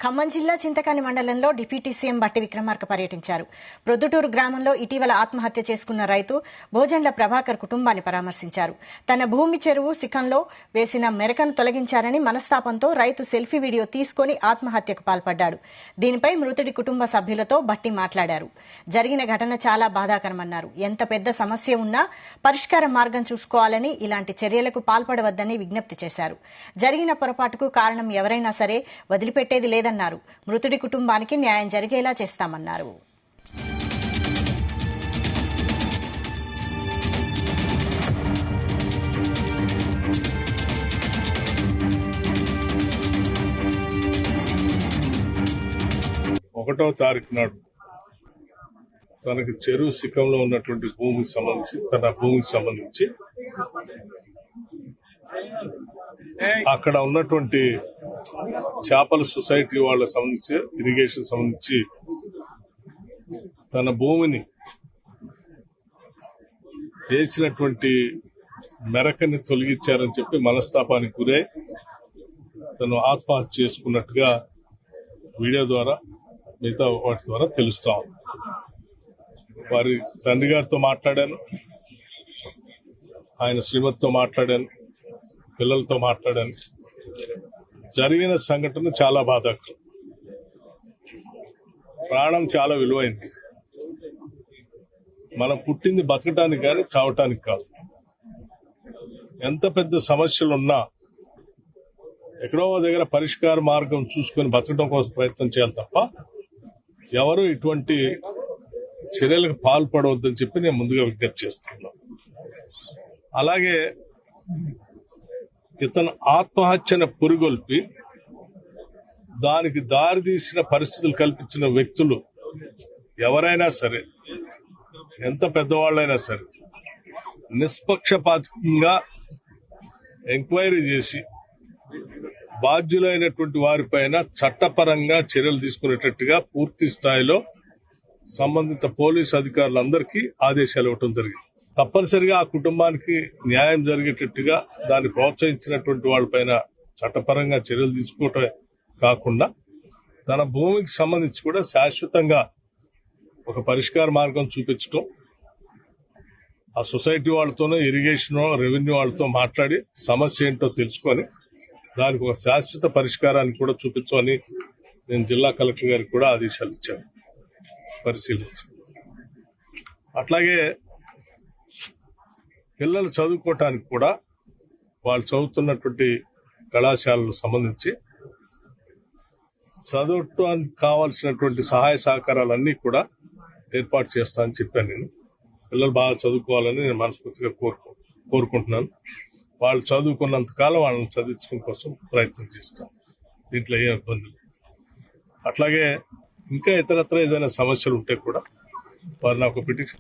ఖమ్మం జిల్లా చింతకాని మండలంలో deputy CM బట్టి విక్రమార్క పర్యటించారు. ప్రొద్దుటూరు గ్రామంలో ఇటీవల ఆత్మహత్య చేసుకున్న రైతు భోజండ్ల ప్రభాకర్ కుటుంబాన్ని పరామర్శించారు. తన భూమి చెరువు శిఖంలో వేసిన మెరకను తొలగించారని మనస్తాపంతో రైతు సెల్ఫీ వీడియో తీసుకుని ఆత్మహత్యకు పాల్పడ్డాడు. దీనిపై మృతుడి కుటుంబ సభ్యులతో బట్టి మాట్లాడారు. జరిగిన ఘటన చాలా బాధాకరమన్నారు. ఎంత పెద్ద సమస్య ఉన్నా పరిష్కార మార్గం చూసుకోవాలని, ఇలాంటి చర్యలకు పాల్పడవద్దని విజ్ఞప్తి చేశారు. జరిగిన పొరపాటుకు కారణం ఎవరైనా సరే వదిలిపెట్టేది లేదన్నారు. మృతుడి కుటుంబానికి న్యాయం జరిగేలా చేస్తామన్నారు. ఒకటో తారీఖు నాడు తనకి చెరువు శిఖంలో ఉన్నటువంటి తన భూమికి సంబంధించి అక్కడ ఉన్నటువంటి చేపల సొసైటీ వాళ్ళకి సంబంధించి, ఇరిగేషన్ సంబంధించి తన భూమిని వేసినటువంటి మెరకని తొలగించారని చెప్పి మనస్తాపానికి గురై తను ఆత్మహత్య చేసుకున్నట్టుగా వీడియో ద్వారా, మిగతా వాటి ద్వారా తెలుస్తా ఉంది. వారి తండ్రి గారితో మాట్లాడాను, ఆయన శ్రీమతితో మాట్లాడాను, పిల్లలతో మాట్లాడాను. జరిగిన సంఘటన చాలా బాధాకరం. ప్రాణం చాలా విలువైంది. మనం పుట్టింది బతకటానికి కానీ చావటానికి కాదు. ఎంత పెద్ద సమస్యలున్నా ఎక్కడో దగ్గర పరిష్కార మార్గం చూసుకొని బతకడం కోసం ప్రయత్నం చేయాలి తప్ప ఎవరు ఇటువంటి చర్యలకు పాల్పడవద్దని చెప్పి నేను ముందుగా విజ్ఞప్తి చేస్తున్నాను. అలాగే ఇతను ఆత్మహత్యను పురిగొల్పి దానికి దారితీసిన పరిస్థితులు కల్పించిన వ్యక్తులు ఎవరైనా సరే, ఎంత పెద్దవాళ్ళైనా సరే, నిష్పక్షపాతంగా ఎంక్వైరీ చేసి బాధ్యులైనటువంటి వారిపైన చట్టపరంగా చర్యలు తీసుకునేటట్టుగా పూర్తి స్థాయిలో సంబంధిత పోలీసు అధికారులందరికీ ఆదేశాలు ఇవ్వడం జరిగింది. తప్పనిసరిగా ఆ కుటుంబానికి న్యాయం జరిగేటట్టుగా దాన్ని ప్రోత్సహించినటువంటి వాళ్ళపైన చట్టపరంగా చర్యలు తీసుకోవటమే కాకుండా తన భూమికి సంబంధించి కూడా శాశ్వతంగా ఒక పరిష్కార మార్గం చూపించడం, ఆ సొసైటీ వాళ్ళతోనో, ఇరిగేషన్, రెవెన్యూ వాళ్ళతో మాట్లాడి సమస్య ఏంటో తెలుసుకొని దానికి ఒక శాశ్వత పరిష్కారాన్ని కూడా చూపించమని నేను జిల్లా కలెక్టర్ గారికి కూడా ఆదేశాలు ఇచ్చాను, పరిశీలించి. అట్లాగే పిల్లలు చదువుకోవటానికి కూడా వాళ్ళు చదువుతున్నటువంటి కళాశాలకు సంబంధించి చదవటానికి కావాల్సినటువంటి సహాయ సహకారాలన్నీ కూడా ఏర్పాటు చేస్తానని చెప్పాను. నేను పిల్లలు బాగా చదువుకోవాలని నేను మనస్ఫూర్తిగా కోరుకుంటున్నాను. వాళ్ళు చదువుకున్నంత కాలం వాళ్ళని చదివించడం కోసం ప్రయత్నం చేస్తాం. దీంట్లో ఏ ఇబ్బంది లేదు. అట్లాగే ఇంకా ఇతరత్ర ఏదైనా సమస్యలు ఉంటే కూడా వారు నాకు పిటిషన్